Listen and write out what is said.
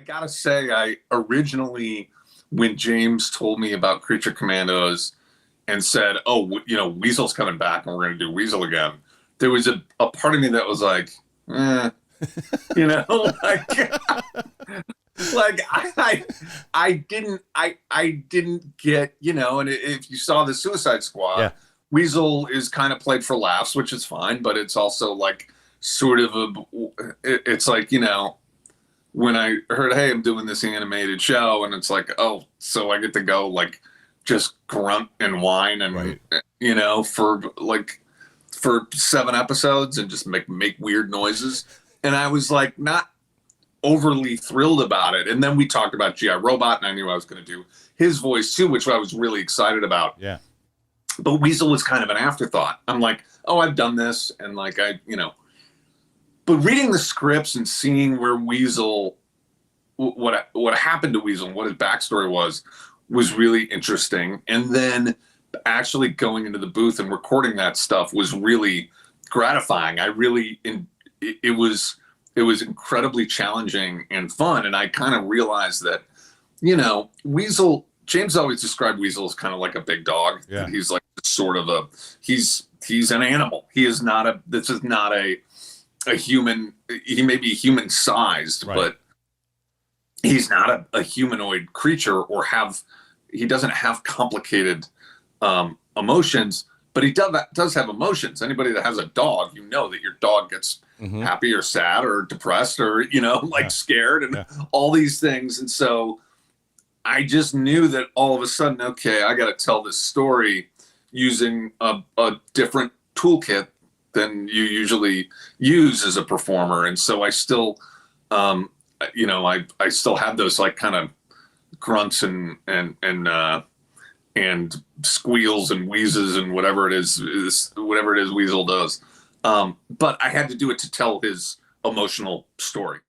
gotta say, I originally, when James told me about Creature Commandos and said, "Oh, Weasel's coming back, and we're gonna do Weasel again," there was a part of me that was like, you know, like I didn't get, and if you saw the Suicide Squad, Yeah. Weasel is kind of played for laughs, which is fine, but it's also like sort of it's like, when I heard, hey, I'm doing this animated show, and it's like, oh, so I get to go like just grunt and whine and Right. for 7 episodes and just make weird noises. And I was like not overly thrilled about it. And then we talked about GI Robot, and I knew I was going to do his voice too, which I was really excited about. Yeah. But Weasel was kind of an afterthought. I'm like, oh, I've done this, and like but reading the scripts and seeing where Weasel, what happened to Weasel and what his backstory was really interesting. And then actually going into the booth and recording that stuff was really gratifying. It was incredibly challenging and fun. And I kind of realized that, Weasel, James always described Weasel as kind of like a big dog. Yeah. He's like sort of he's an animal. This is not a human. He may be human sized, right. but he's not a humanoid creature he doesn't have complicated emotions, but he does have emotions. Anybody that has a dog, that your dog gets happy or sad or depressed or, scared and all these things. And so I just knew that all of a sudden, okay, I got to tell this story using a different toolkit than you usually use as a performer. And so I still, I still have those like kind of grunts and squeals and wheezes and whatever it is Weasel does. But I had to do it to tell his emotional story.